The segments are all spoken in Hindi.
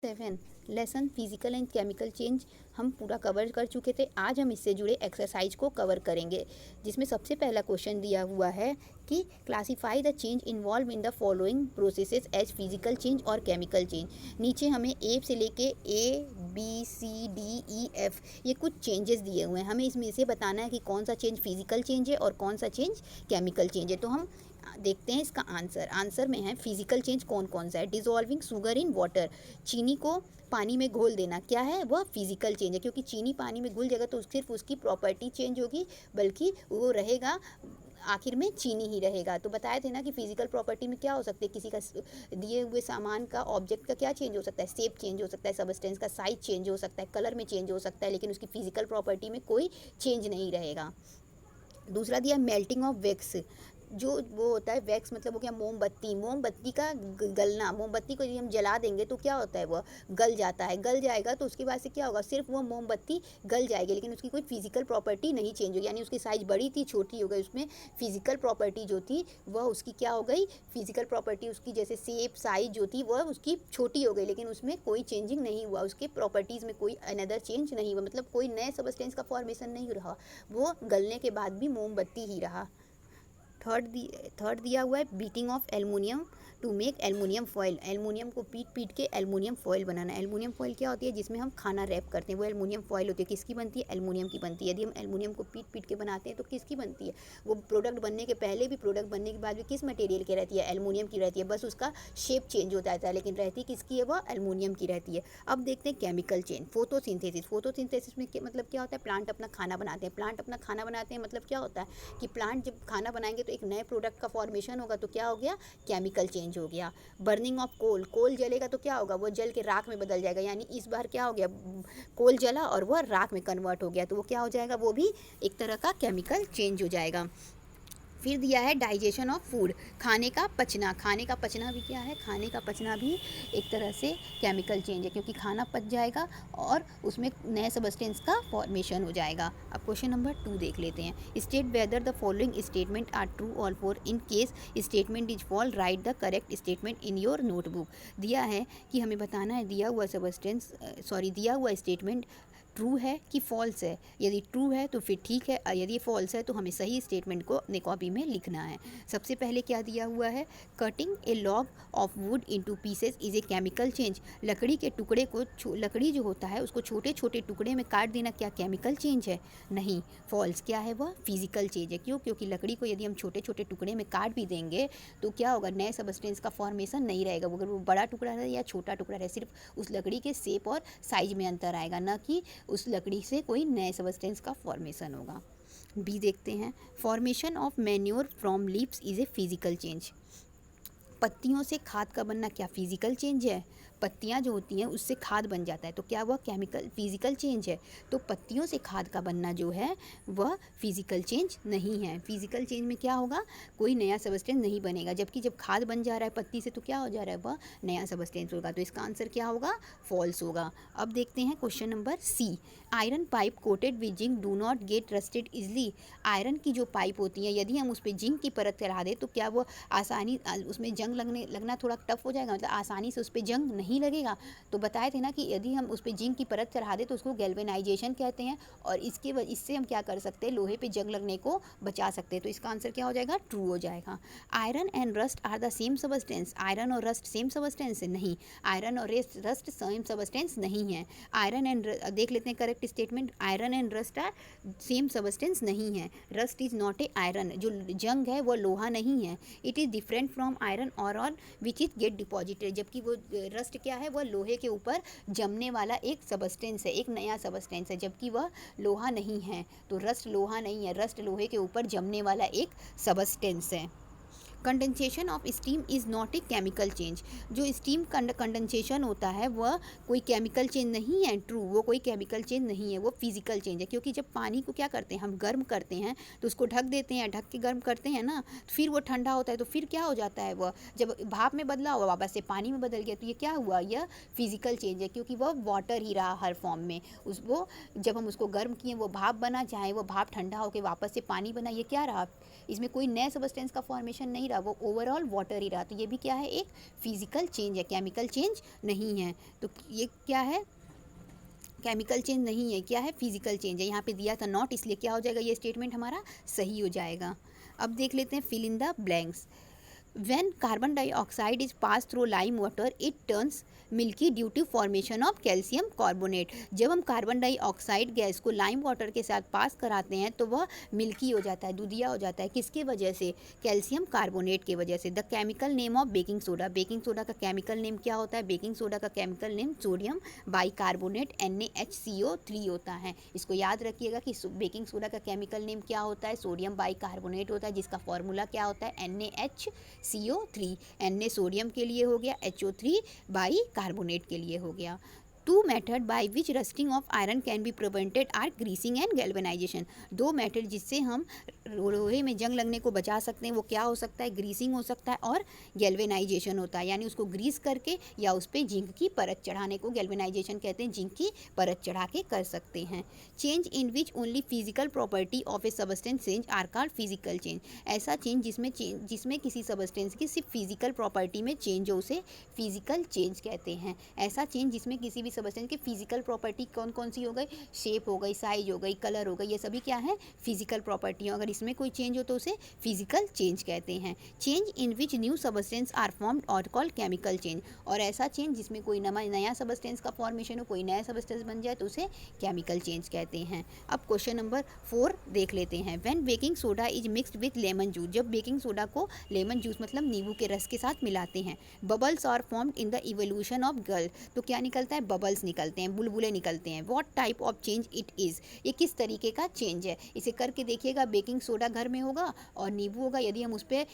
7 lesson physical and chemical change हम पूरा कवर कर चुके थे। आज हम इससे जुड़े एक्सरसाइज को कवर करेंगे, जिसमें सबसे पहला क्वेश्चन दिया हुआ है कि classify the change involve in the following processes as physical change और केमिकल चेंज। नीचे हमें ए से लेके ABCDEF ये कुछ चेंजेस दिए हुए हैं। हमें इसमें से बताना है कि कौन सा चेंज फिजिकल चेंज है और कौन सा चेंज केमिकल चेंज है। तो हम देखते हैं इसका आंसर में है फिजिकल चेंज कौन कौन सा है। डिसॉल्विंग शुगर इन वाटर, चीनी को पानी में घोल देना, क्या है वह फिजिकल चेंज है, क्योंकि चीनी पानी में घुल जाएगा तो सिर्फ उसकी प्रॉपर्टी चेंज होगी, बल्कि वो रहेगा आखिर में चीनी ही रहेगा। तो बताए थे ना कि फिजिकल प्रॉपर्टी में क्या हो सकते हैं, किसी का दिए हुए सामान का ऑब्जेक्ट का क्या चेंज हो सकता है, शेप चेंज हो सकता है, सबस्टेंस का साइज चेंज हो सकता है, कलर में चेंज हो सकता है, लेकिन उसकी फिजिकल प्रॉपर्टी में कोई चेंज नहीं रहेगा। दूसरा दिया मेल्टिंग ऑफ वैक्स, जो वो होता है वैक्स मतलब हो गया मोमबत्ती का गलना। मोमबत्ती को यदि हम जला देंगे तो क्या होता है, वह गल जाता है, गल जाएगा तो उसके बाद से क्या होगा, सिर्फ वो मोमबत्ती गल जाएगी, लेकिन उसकी कोई फिजिकल प्रॉपर्टी नहीं चेंज होगी। यानी उसकी साइज बड़ी थी छोटी हो गई, उसमें फिजिकल प्रॉपर्टी जो थी वह उसकी क्या हो गई, फिजिकल प्रॉपर्टी उसकी जैसे शेप साइज जो थी वह उसकी छोटी हो गई, लेकिन उसमें कोई चेंजिंग नहीं हुआ, उसके प्रॉपर्टीज़ में कोई अनदर चेंज नहीं हुआ, मतलब कोई नए सबस्टेंस का फॉर्मेशन नहीं रहा, वो गलने के बाद भी मोमबत्ती ही रहा। थर्ड दिया हुआ है beating of aluminium to make aluminium foil. Aluminium को पीट के एलुमिनियम फॉयल बनाना। एलुमिनियम फॉयल क्या होती है, जिसमें हम खाना रैप करते हैं, वो एलुमिनियम फॉयल होती है। किसकी बनती है, एलुमिनियम की बनती है। यदि हम एलुमिनियम को पीट के बनाते हैं तो किसकी बनती है, वो प्रोडक्ट बनने के पहले भी प्रोडक्ट बनने के बाद भी किस मटेरियल की रहती है, एलुमिनियम की रहती है, बस उसका शेप चेंज होता है, लेकिन रहती किसकी है, वह एलुमिनियम की रहती है। अब देखते हैं केमिकल चेंज, फोटोसिंथेसिस में मतलब क्या होता है, प्लांट अपना खाना बनाते हैं। प्लांट अपना खाना बनाते हैं मतलब क्या होता है कि प्लांट जब खाना बनाएंगे तो एक नए प्रोडक्ट का फॉर्मेशन होगा, तो क्या हो गया, केमिकल चेंज हो गया। बर्निंग ऑफ कोल जलेगा तो क्या होगा, वो जल के राख में बदल जाएगा, यानी इस बार क्या हो गया, कोल जला और वह राख में कन्वर्ट हो गया, तो वो क्या हो जाएगा, वो भी एक तरह का केमिकल चेंज हो जाएगा। फिर दिया है डाइजेशन ऑफ फूड, खाने का पचना। खाने का पचना भी क्या है, खाने का पचना भी एक तरह से केमिकल चेंज है, क्योंकि खाना पच जाएगा और उसमें नए सबस्टेंस का फॉर्मेशन हो जाएगा। अब क्वेश्चन नंबर 2 देख लेते हैं। State whether the following statement are true और false. In case statement is false write the correct statement in your notebook. दिया है कि हमें बताना है दिया हुआ स्टेटमेंट ट्रू है कि फॉल्स है। यदि ट्रू है तो फिर ठीक है, और यदि फॉल्स है तो हमें सही स्टेटमेंट को अपने कॉपी में लिखना है। सबसे पहले क्या दिया हुआ है, cutting A log of would into pieces is a chemical change. लकड़ी के टुकड़े को लकड़ी जो होता है उसको छोटे छोटे टुकड़े में काट देना क्या केमिकल चेंज है, नहीं। फॉल्स क्या है, वह फिजिकल चेंज है। क्यों, क्योंकि लकड़ी को यदि हम छोटे छोटे टुकड़े में काट भी देंगे तो क्या होगा, नए सबस्टेंस का फॉर्मेशन नहीं रहेगा। अगर वो बड़ा टुकड़ा रहे या छोटा टुकड़ा रहे, सिर्फ उस लकड़ी के शेप और साइज में अंतर आएगा, न कि उस लकड़ी से कोई नए सबस्टेंस का फॉर्मेशन होगा। बी देखते हैं, formation of manure from leaves is a physical change. पत्तियों से खाद का बनना क्या फिजिकल चेंज है, पत्तियां जो होती हैं उससे खाद बन जाता है, तो क्या वह फिजिकल चेंज है। तो पत्तियों से खाद का बनना जो है वह फिजिकल चेंज नहीं है। फिजिकल चेंज में क्या होगा, कोई नया सबस्टेंस नहीं बनेगा, जबकि जब खाद बन जा रहा है पत्ती से तो क्या हो जा रहा है, वह नया सबस्टेंस होगा। तो इसका आंसर क्या होगा, फॉल्स होगा। अब देखते हैं question number C, iron pipe coated with zinc do not get rusted easily. Iron की जो पाइप होती है यदि हम उस पर जिंक की परत चढ़ा दें तो क्या वो उसमें जंग लगना थोड़ा टफ हो जाएगा, मतलब आसानी से उस पर जंग नहीं लगेगा। तो बताए थे ना कि यदि हम उस पर जिंक की परत चढ़ा दें तो उसको गैल्वेनाइजेशन कहते हैं, और इससे हम क्या कर सकते हैं, लोहे पे जंग लगने को बचा सकते हैं। तो इसका आंसर क्या हो जाएगा, ट्रू हो जाएगा। Iron and rust are the same substance. Iron और रस्ट सेम सबस्टेंस है, नहीं। आयरन और रस्ट सेम सबस्टेंस नहीं है। आयरन एंड देख लेते हैं correct statement, iron and rust are same substance नहीं है। Rust is not a iron, जो जंग है वो लोहा नहीं है। It is different from iron और on which is get deposited, जबकि वो रस्ट क्या है, वह लोहे के ऊपर जमने वाला एक सबस्टेंस है, एक नया सबस्टेंस है, जबकि वह लोहा नहीं है। तो रस्ट लोहा नहीं है, रस्ट लोहे के ऊपर जमने वाला एक सबस्टेंस है। Condensation of steam is not a chemical change. जो स्टीम कंडेंसेशन होता है वह कोई केमिकल चेंज नहीं है, ट्रू, वो कोई केमिकल चेंज नहीं है, वो फिजिकल चेंज है। क्योंकि जब पानी को क्या करते हैं, हम गर्म करते हैं तो उसको ढक देते हैं, ढक के गर्म करते हैं ना, फिर वो ठंडा होता है, तो फिर क्या हो जाता है, वह जब भाप में बदला हुआ वापस से पानी में बदल गया, तो ये क्या हुआ, यह फिजिकल चेंज है, क्योंकि वह वाटर ही रहा हर फॉर्म में। वो जब हम उसको गर्म किए वो भाप बना, चाहे वो भाप ठंडा होकर वापस से पानी बना, ये क्या रहा, इसमें कोई नए सबस्टेंस का फॉर्मेशन नहीं ही रहा, वो ओवरऑल वाटर ही रहा। तो ये भी क्या है, एक फिजिकल चेंज है, केमिकल चेंज नहीं है। तो ये क्या है, केमिकल चेंज नहीं है, क्या है, फिजिकल चेंज है। यहाँ पे दिया था नॉट, इसलिए क्या हो जाएगा, ये स्टेटमेंट हमारा सही हो जाएगा। अब देख लेते हैं fill in the blanks. When carbon dioxide is passed through lime water, it turns milky due to formation of calcium carbonate. जब हम कार्बन डाइऑक्साइड गैस को लाइम वाटर के साथ पास कराते हैं तो वह मिल्की हो जाता है, दूधिया हो जाता है। किसके वजह से, कैल्शियम कार्बोनेट की वजह से। The chemical name of baking soda, baking soda का केमिकल नेम क्या होता है, बेकिंग सोडा का chemical name sodium bicarbonate NaHCO3 होता है। इसको याद रखिएगा कि बेकिंग सोडा का केमिकल नेम क्या होता है, सोडियम बाइकार्बोनेट होता है, जिसका फॉर्मूला क्या होता है, NaHCO3। Na सोडियम के लिए हो गया, HO3 बाई कार्बोनेट के लिए हो गया। Two method by which rusting of iron can be prevented are greasing and galvanization. दो मेथड जिससे हम लोहे में जंग लगने को बचा सकते हैं वो क्या हो सकता है, ग्रीसिंग हो सकता है और गैल्वेनाइजेशन होता है, यानी उसको ग्रीस करके या उस पर जिंक की परत चढ़ाने को गैल्वेनाइजेशन कहते हैं, जिंक की परत चढ़ा के कर सकते हैं। Change in which only physical property of a substance change are called physical change. ऐसा चेंज जिसमें किसी सबस्टेंस की सिर्फ फिजिकल प्रॉपर्टी में चेंज हो उसे फिजिकल चेंज कहते हैं। ऐसा चेंज जिसमें किसी भी सबस्टेंस की फिजिकल प्रॉपर्टी कौन कौन सी हो गई, शेप हो गई, साइज हो गई, कलर हो गई, ये सभी क्या है, फिजिकल प्रॉपर्टी। अगर इसमें कोई चेंज हो तो उसे फिजिकल चेंज कहते हैं। Change in which new substance are formed are called chemical change. और ऐसा चेंज जिसमें कोई नया सबस्टेंस का फॉर्मेशन हो, कोई नया सबस्टेंस बन जाए तो उसे केमिकल चेंज कहते हैं। अब क्वेश्चन नंबर 4 देख लेते हैं। When baking soda is mixed with lemon juice, जब बेकिंग सोडा को लेमन जूस मतलब नींबू के रस के साथ मिलाते हैं, bubbles are formed in the evolution of gas. तो क्या निकलता है, बबल्स निकलते हैं, बुलबुले निकलते हैं। What type of change it is, ये किस तरीके का चेंज है। इसे करके देखिएगा, बेकिंग सोडा घर में होगा और नींबू होगा, यदि हम उस पर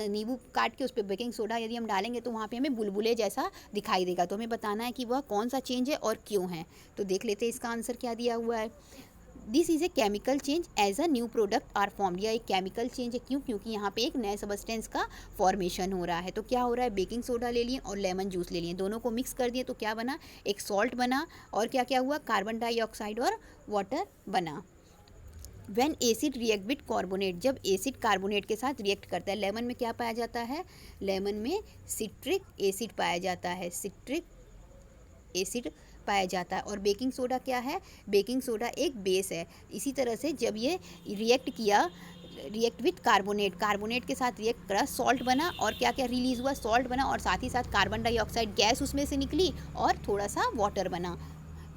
नींबू काट के उस पर बेकिंग सोडा यदि हम डालेंगे तो वहाँ पे हमें बुलबुले जैसा दिखाई देगा। तो हमें बताना है कि वह कौन सा चेंज है और क्यों है। तो देख लेते हैं इसका आंसर क्या दिया हुआ है। This is a chemical change as a new product are formed. यह एक केमिकल चेंज है, क्यों, क्योंकि यहाँ पे एक नए सबस्टेंस का फॉर्मेशन हो रहा है। तो क्या हो रहा है, बेकिंग सोडा ले लिए और लेमन जूस ले लिए, दोनों को मिक्स कर दिए तो क्या बना, एक सॉल्ट बना। और क्या क्या हुआ, कार्बन डाइऑक्साइड और वाटर बना। When acid react with carbonate, जब एसिड कार्बोनेट के साथ रिएक्ट करता है, लेमन में क्या पाया जाता है, लेमन में सिट्रिक एसिड पाया जाता है, सिट्रिक एसिड पाया जाता है। और बेकिंग सोडा क्या है, बेकिंग सोडा एक बेस है। इसी तरह से जब ये रिएक्ट किया, रिएक्ट विथ कार्बोनेट, कार्बोनेट के साथ रिएक्ट करा, सॉल्ट बना। और क्या क्या रिलीज़ हुआ, सॉल्ट बना और साथ ही साथ कार्बन डाइऑक्साइड गैस उसमें से निकली और थोड़ा सा वाटर बना।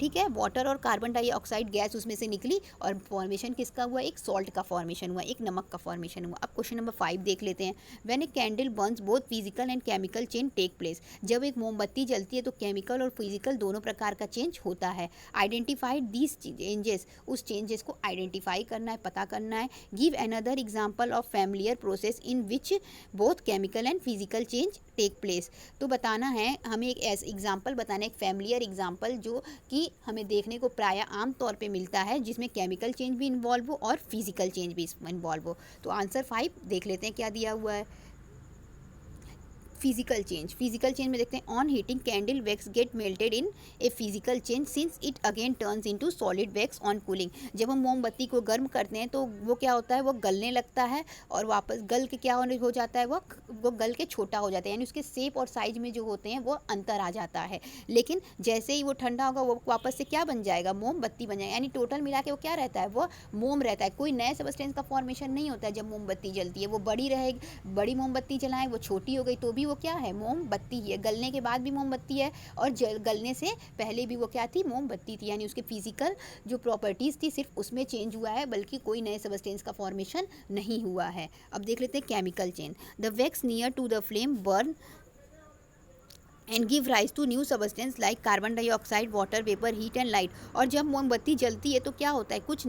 ठीक है, वाटर और कार्बन डाइऑक्साइड गैस उसमें से निकली और फॉर्मेशन किसका हुआ, एक सॉल्ट का फॉर्मेशन हुआ, एक नमक का फॉर्मेशन हुआ। अब क्वेश्चन नंबर 5 देख लेते हैं। When a candle burns both physical and chemical change take place, जब एक मोमबत्ती जलती है तो केमिकल और फिजिकल दोनों प्रकार का चेंज होता है। आइडेंटिफाइड दीज चेंजेस, उस चेंजेस को आइडेंटिफाई करना है, पता करना है। Give another example of familiar process in which both chemical and physical change take place. तो बताना है हमें, एक ऐसा एग्जाम्पल बताना है, एक फैमिलियर एग्जाम्पल जो कि हमें देखने को प्राय आम तौर पे मिलता है, जिसमें केमिकल चेंज भी इन्वॉल्व हो और फिजिकल चेंज भी इन्वॉल्व हो। तो आंसर 5 देख लेते हैं क्या दिया हुआ है। फिजिकल चेंज, फिजिकल चेंज में देखते हैं, on heating candle wax get melted in a physical change since it again turns into solid wax on cooling. जब हम मोमबत्ती को गर्म करते हैं तो वो क्या होता है, वो गलने लगता है और वापस गल के क्या हो जाता है, वो गल के छोटा हो जाता है, यानी उसके शेप और साइज में जो होते हैं वो अंतर आ जाता है। लेकिन जैसे ही वो ठंडा होगा वो वापस से क्या बन जाएगा, मोमबत्ती बन जाएगा। यानी टोटल मिला के वो क्या रहता है, वो मोम रहता है, कोई नए सबस्टेंस का फॉर्मेशन नहीं होता है। जब मोमबत्ती जलती है वो बड़ी रहेगी, बड़ी मोमबत्ती जलाएं, वो छोटी हो गई तो भी वो क्या है, मोमबत्ती है। गलने के बाद भी मोमबत्ती है और गलने से पहले भी वो क्या थी, मोमबत्ती थी। यानी उसके फिजिकल जो प्रॉपर्टीज़ थी सिर्फ उसमें चेंज हुआ है, बल्कि कोई नए सबस्टेंस का फॉर्मेशन नहीं हुआ है। अब देख लेते हैं chemical change. The wax near to the flame burn and give rise to new substance like carbon dioxide, water vapour, heat and light. और जब मोमबत्ती जलती है तो क्या होता है, कुछ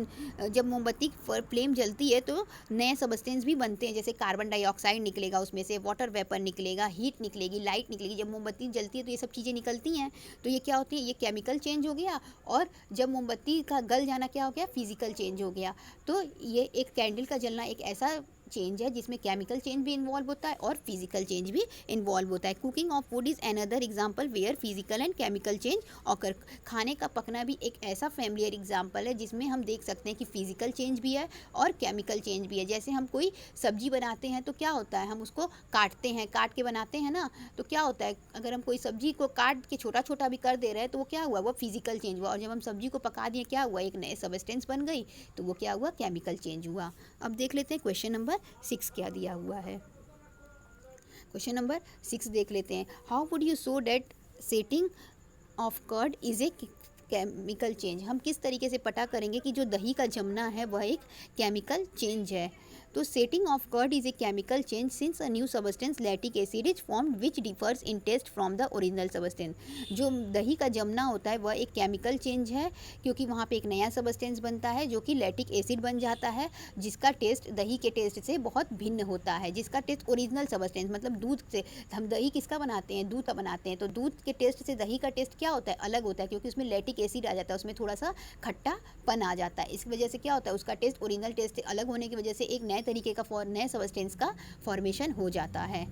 जब मोमबत्ती फ्लेम जलती है तो नए सबस्टेंस भी बनते हैं, जैसे कार्बन डाइऑक्साइड निकलेगा उसमें से, वाटर वेपर निकलेगा, हीट निकलेगी, लाइट निकलेगी। जब मोमबत्ती जलती है तो ये सब चीज़ें निकलती हैं। तो ये क्या होती है, ये केमिकल चेंज हो गया। और जब मोमबत्ती का गल जाना क्या हो गया, फिजिकल चेंज हो गया। तो ये एक कैंडल का जलना एक ऐसा चेंज है जिसमें केमिकल चेंज भी इन्वॉल्व होता है और फिजिकल चेंज भी इन्वॉल्व होता है। Cooking of food is another example where physical and chemical change occur. खाने का पकना भी एक ऐसा फैमिलियर एग्जांपल है जिसमें हम देख सकते हैं कि फिजिकल चेंज भी है और केमिकल चेंज भी है। जैसे हम कोई सब्जी बनाते हैं तो क्या होता है, हम उसको काटते हैं, काट के बनाते हैं ना, तो क्या होता है, अगर हम कोई सब्जी को काट के छोटा छोटा भी कर दे रहे हैं तो वो क्या हुआ, वो फिजिकल चेंज हुआ। और जब हम सब्जी को पका दिए क्या हुआ, एक नए सब्सटेंस बन गई, तो वो क्या हुआ, केमिकल चेंज हुआ। अब देख लेते हैं क्वेश्चन नंबर 6 क्या दिया हुआ है। क्वेश्चन नंबर 6 देख लेते हैं। How would you show that setting of curd is a chemical change. हम किस तरीके से पता करेंगे कि जो दही का जमना है वह एक केमिकल चेंज है। तो setting of curd is a chemical change since a new substance lactic acid is formed which differs in taste from the original substance. जो दही का जमना होता है वह एक केमिकल चेंज है क्योंकि वहाँ पे एक नया सबस्टेंस बनता है जो कि लैक्टिक एसिड बन जाता है, जिसका टेस्ट दही के टेस्ट से बहुत भिन्न होता है, जिसका टेस्ट ओरिजिनल सबस्टेंस मतलब दूध से, हम दही किसका बनाते हैं, दूध का बनाते हैं, तो दूध के टेस्ट से दही का टेस्ट क्या होता है, अलग होता है, क्योंकि उसमें लैक्टिक एसिड आ जाता है, उसमें थोड़ा सा खट्टापन आ जाता है। इस वजह से क्या होता है, उसका टेस्ट ओरिजिनल टेस्ट से अलग होने की वजह से एक नए तरीके का नए सबस्टेंस का फॉर्मेशन हो जाता है।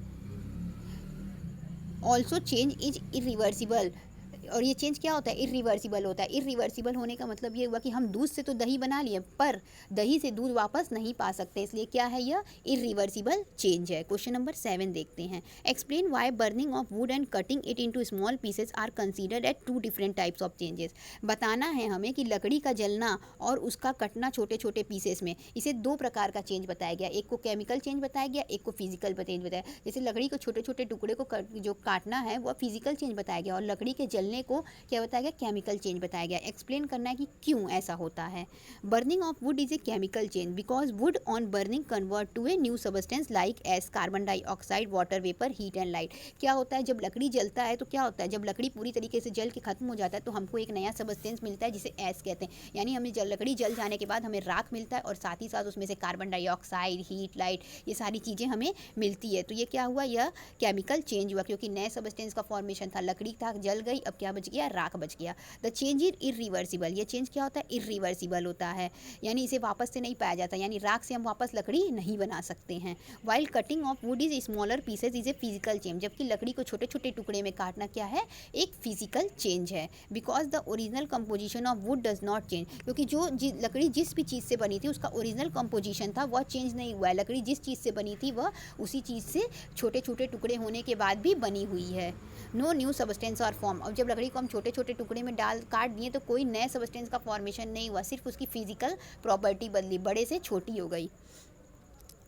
ऑल्सो चेंज इज इरिवर्सिबल, और ये चेंज क्या होता है, इरिवर्सिबल होता है। इरिवर्सिबल होने का मतलब ये हुआ कि हम दूध से तो दही बना लिए पर दही से दूध वापस नहीं पा सकते, इसलिए क्या है, यह इरिवर्सिबल चेंज है। क्वेश्चन नंबर 7 देखते हैं। Explain why burning of wood and cutting it into small pieces are considered at 2 different types of changes. बताना है हमें कि लकड़ी का जलना और उसका कटना छोटे छोटे पीसेस में, इसे 2 प्रकार का चेंज बताया गया। एक को केमिकल चेंज बताया गया, एक को फिजिकल चेंज बताया। जैसे लकड़ी को छोटे छोटे टुकड़े को जो काटना है वह फिजिकल चेंज बताया गया और लकड़ी के जलने को क्या बताया गया, केमिकल चेंज बताया गया। एक्सप्लेन करना है कि क्यों ऐसा होता है। Burning of wood is a chemical change because wood on burning convert to a new substance like ash, carbon dioxide, water vapour, heat and light. क्या होता है, जब लकड़ी जलता है तो क्या होता है, जब लकड़ी पूरी तरीके से जल के खत्म हो जाता है तो हमको एक नया सबस्टेंस मिलता है जिसे एस कहते हैं, यानी हमें लकड़ी जल जाने के बाद हमें राख मिलता है और साथ ही साथ उसमें से कार्बन डाइऑक्साइड, हीट, लाइट, ये सारी चीज़ें हमें मिलती है। तो ये क्या हुआ, यह केमिकल चेंज हुआ क्योंकि नए सबस्टेंस का फॉर्मेशन था, लकड़ी था जल गई, अब क्या बच गया, राख बच गया। द चेंज इज इरिवर्सिबल, ये चेंज क्या होता है, इरिवर्सिबल होता है, यानी इसे वापस से नहीं पाया जाता, यानी राख से हम वापस लकड़ी नहीं बना सकते हैं। While cutting of wood is smaller pieces is a physical change, जबकि लकड़ी को छोटे छोटे टुकड़े में काटना क्या है, एक फिजिकल चेंज है। Because the original composition of would does not change, क्योंकि जो लकड़ी जिस भी चीज़ से बनी थी उसका ओरिजिनल कंपोजिशन था वह चेंज नहीं हुआ है। लकड़ी जिस चीज़ से बनी थी वह उसी चीज़ से छोटे छोटे टुकड़े होने के बाद भी बनी हुई है। नो न्यू सबस्टेंस और फॉर्म, अब जब लकड़ी को हम छोटे छोटे टुकड़े में काट दिए तो कोई नए सबस्टेंस का फॉर्मेशन नहीं हुआ, सिर्फ उसकी फिजिकल प्रॉपर्टी बदली, बड़े से छोटी हो गई।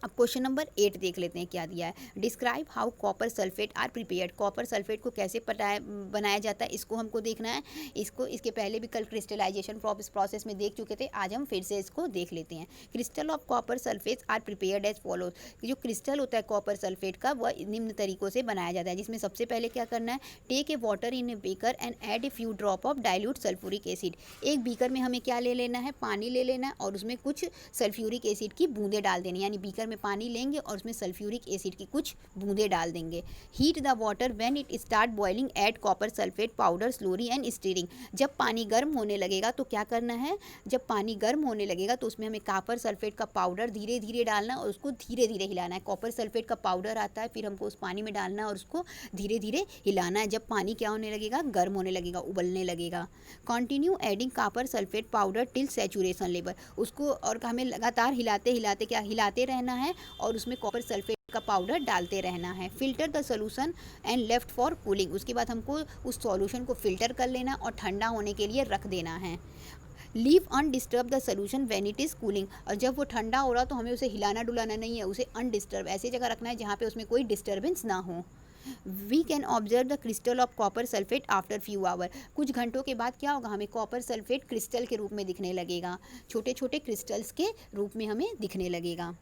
अब क्वेश्चन नंबर 8 देख लेते हैं क्या दिया है। Describe how copper sulphate are prepared, copper sulphate को कैसे बनाया जाता है इसको हमको देखना है। इसके पहले भी कल क्रिस्टलाइजेशन प्रोसेस में देख चुके थे, आज हम फिर से इसको देख लेते हैं। Crystal of copper sulphate are prepared as follows, जो क्रिस्टल होता है कॉपर सल्फेट का वह निम्न तरीकों से बनाया जाता है, जिसमें सबसे पहले क्या करना है, take a water in a beaker and add a few drop of dilute sulphuric acid. एक बीकर में हमें क्या ले लेना है, पानी ले लेना है और उसमें कुछ सल्फ्यूरिक एसिड की बूंदें डाल देनी, यानी बीकर पानी लेंगे और उसमें सल्फ्यूरिक एसिड की कुछ बूंदें डाल देंगे। Heat the water when it start boiling, add copper sulphate powder slowly and steering. जब पानी गर्म होने लगेगा तो क्या करना है, जब पानी गर्म होने लगेगा तो उसमें हमें कॉपर सल्फेट का पाउडर धीरे धीरे डालना और उसको धीरे धीरे हिलाना है। कॉपर सल्फेट का पाउडर आता है, फिर हमको उस पानी में डालना है और उसको धीरे धीरे हिलाना है। जब पानी क्या होने लगेगा, गर्म होने लगेगा, उबलने लगेगा। Continue adding copper sulphate powder till saturation level, उसको और हमें लगातार हिलाते हिलाते क्या हिलाते रहना है और उसमें कॉपर सल्फेट का पाउडर डालते रहना है। Filter the solution and left for cooling, उसके बाद हमको उस सॉल्यूशन को फिल्टर कर लेना और ठंडा होने के लिए रख देना है। Leave undisturbed the solution when it is cooling, और जब वो ठंडा हो रहा तो हमें उसे हिलाना डुलाना नहीं है, उसे अनडिस्टर्ब ऐसी जगह रखना है जहाँ पे उसमें कोई डिस्टर्बेंस ना हो। We can observe the crystal of copper sulphate after few hour, कुछ घंटों के बाद क्या होगा, हमें कॉपर सल्फेट क्रिस्टल के रूप में दिखने लगेगा, छोटे छोटे क्रिस्टल्स के रूप में हमें दिखने लगेगा।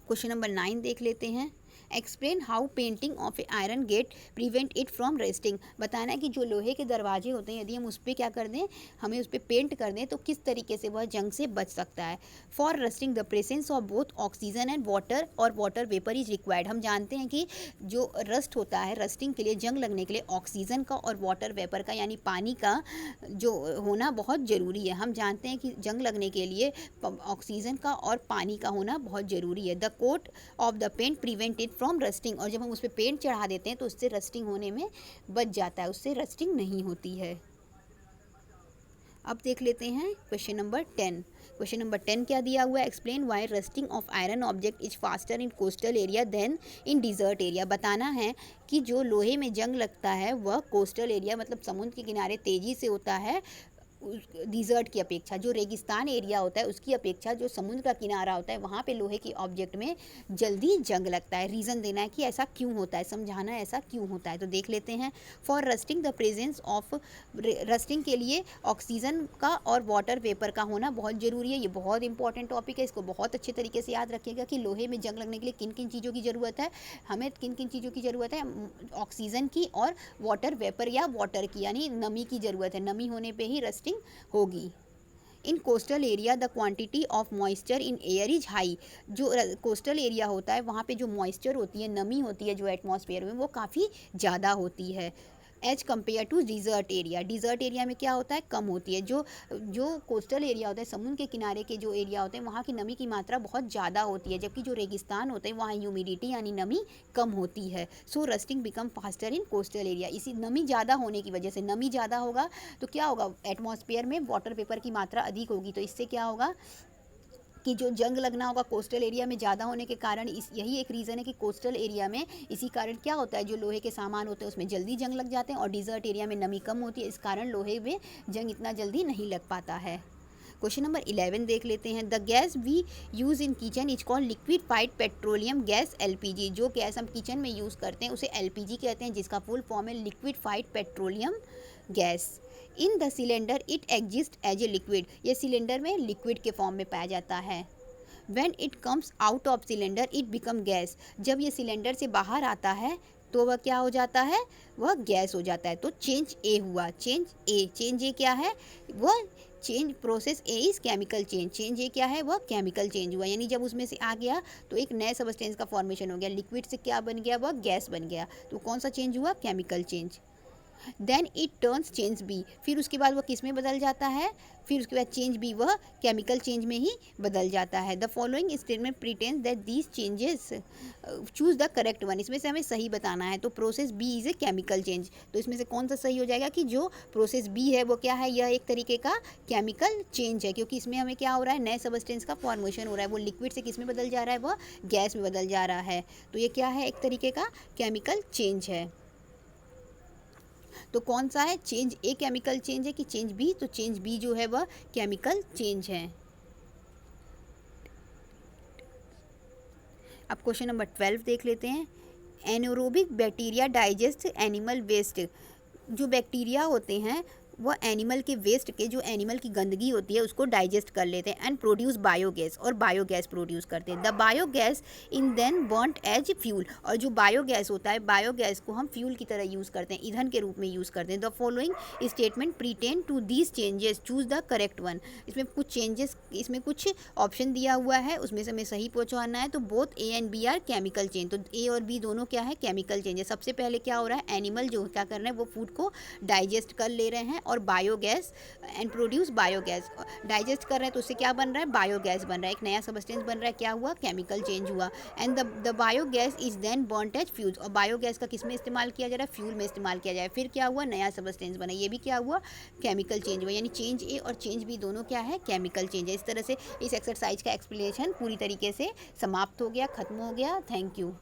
क्वेश्चन नंबर 9 देख लेते हैं। Explain how painting of a iron gate prevent it from rusting. बताना है कि जो लोहे के दरवाजे होते हैं यदि हम उस पर क्या कर दें, हमें उस पर पेंट कर दें तो किस तरीके से वह जंग से बच सकता है। For rusting the presence of both oxygen and water और वाटर वेपर इज रिक्वायर्ड। हम जानते हैं कि जो रस्ट होता है, रस्टिंग के लिए, जंग लगने के लिए ऑक्सीजन का और वाटर वेपर का यानी पानी का जो होना बहुत ज़रूरी है। हम जानते हैं कि जंग लगने के लिए ऑक्सीजन का और पानी का होना बहुत ज़रूरी है। The coat of the paint prevent it from rusting. और जब हम उस पर पेंट चढ़ा देते हैं तो उससे रस्टिंग होने में बच जाता है, उससे रस्टिंग नहीं होती है। अब देख लेते हैं क्वेश्चन नंबर 10। क्वेश्चन नंबर 10 क्या दिया हुआ है, explain why rusting of iron object is faster in coastal area than in desert area. बताना है कि जो लोहे में जंग लगता है वह कोस्टल एरिया मतलब समुद्र के किनारे तेज़ी से होता है डिज़र्ट की अपेक्षा। जो रेगिस्तान एरिया होता है उसकी अपेक्षा जो समुद्र का किनारा होता है वहाँ पे लोहे के ऑब्जेक्ट में जल्दी जंग लगता है। रीज़न देना है कि ऐसा क्यों होता है, समझाना है ऐसा क्यों होता है। तो देख लेते हैं। For rusting the presence of, rusting के लिए ऑक्सीजन का और वाटर वेपर का होना बहुत ज़रूरी है। ये बहुत इंपॉर्टेंट टॉपिक है, इसको बहुत अच्छे तरीके से याद रखिएगा कि लोहे में जंग लगने के लिए किन किन चीज़ों की ज़रूरत है। हमें किन किन चीज़ों की ज़रूरत है, ऑक्सीजन की और वाटर वेपर या वाटर की यानी नमी की ज़रूरत है। नमी होने पर ही रस्टिंग होगी। इन coastal area the quantity of moisture in air is high. जो कोस्टल एरिया होता है वहाँ पे जो मॉइस्चर होती है, नमी होती है जो एटमॉस्फेयर में, वो काफ़ी ज़्यादा होती है as compare to desert area. Desert area में क्या होता है, कम होती है। जो कोस्टल एरिया होता है, समुद्र के किनारे के जो एरिया होते हैं वहाँ की नमी की मात्रा बहुत ज़्यादा होती है, जबकि जो रेगिस्तान होते हैं वहाँ ह्यूमिडिटी यानी नमी कम होती है। So rusting become faster in coastal area. इसी नमी ज़्यादा होने की वजह से, नमी ज़्यादा होगा तो क्या होगा, एटमॉस्फेयर में वाटर वेपर की मात्रा अधिक होगी, तो इससे क्या होगा कि जो जंग लगना होगा कोस्टल एरिया में ज़्यादा होने के कारण, यही एक रीज़न है कि कोस्टल एरिया में इसी कारण क्या होता है, जो लोहे के सामान होते हैं उसमें जल्दी जंग लग जाते हैं और डिज़र्ट एरिया में नमी कम होती है, इस कारण लोहे में जंग इतना जल्दी नहीं लग पाता है। क्वेश्चन नंबर 11 देख लेते हैं। The gas we use in kitchen is called liquefied petroleum gas LPG। जो गैस हम किचन में यूज़ करते हैं उसे LPG कहते हैं, जिसका फुल फॉर्म है liquefied petroleum gas. In the cylinder it exist as a liquid. ये सिलेंडर में लिक्विड के फॉर्म में पाया जाता है। When it comes out of cylinder it become gas. जब ये सिलेंडर से बाहर आता है तो वह क्या हो जाता है, वह गैस हो जाता है। तो चेंज ए हुआ, चेंज ए क्या है, वह change process A is chemical change. Change A क्या है, वह केमिकल चेंज हुआ, यानी जब उसमें से आ गया तो एक नए सबस्टेंस का फॉर्मेशन हो गया, लिक्विड से क्या बन गया, वह गैस बन गया। तो कौन सा चेंज हुआ, chemical change. Then it turns change B. फिर उसके बाद वह किस में बदल जाता है, फिर उसके बाद चेंज बी वह केमिकल चेंज में ही बदल जाता है। The following statement pertains that these changes choose the correct one. इसमें से हमें सही बताना है। तो process B is a chemical change, तो इसमें से कौन सा सही हो जाएगा कि जो प्रोसेस बी है वो क्या है, यह एक तरीके का केमिकल चेंज है, क्योंकि इसमें हमें क्या हो रहा है, नए सबस्टेंस का फॉर्मेशन हो रहा है। वो लिक्विड से किस में बदल जा रहा है, वह गैस में बदल जा रहा है। तो ये क्या है, एक तरीके का केमिकल चेंज है। तो कौन सा है, चेंज ए केमिकल चेंज है कि चेंज बी, तो चेंज बी जो है वह केमिकल चेंज है। अब क्वेश्चन नंबर 12 देख लेते हैं। Anaerobic bacteria digest animal waste. जो बैक्टीरिया होते हैं वह एनिमल के वेस्ट के, जो एनिमल की गंदगी होती है उसको डाइजेस्ट कर लेते हैं एंड प्रोड्यूस बायोगैस, और बायोगैस प्रोड्यूस करते हैं। The biogas is then burnt as fuel. और जो बायोगैस होता है, बायोगैस को हम फ्यूल की तरह यूज़ करते हैं, ईंधन के रूप में यूज़ करते हैं। The following statement pertain to these changes choose the correct one. इसमें कुछ चेंजेस, इसमें कुछ ऑप्शन दिया हुआ है, उसमें से हमें सही पहुँचवाना है। तो both A and B are chemical change. तो ए और बी दोनों क्या है, केमिकल चेंज है। सबसे पहले क्या हो रहा है, एनिमल जो क्या कर रहे हैं वो फूड को डाइजेस्ट कर ले रहे हैं और biogas and produce biogas, digest कर रहे हैं तो उससे क्या बन रहा है, बायोगैस बन रहा है, एक नया सबस्टेंस बन रहा है। क्या हुआ, केमिकल चेंज हुआ। And the biogas is then burnt as fuels. और बायोगैस का किस में इस्तेमाल किया जा रहा है, फ्यूल में इस्तेमाल किया जाए। फिर क्या हुआ, नया सबस्टेंस बना, ये भी क्या हुआ, केमिकल चेंज हुआ। यानी चेंज ए और चेंज बी दोनों क्या है, केमिकल चेंज है। इस तरह से इस एक्सरसाइज का एक्सप्लेनेशन पूरी तरीके से समाप्त हो गया, खत्म हो गया। Thank you.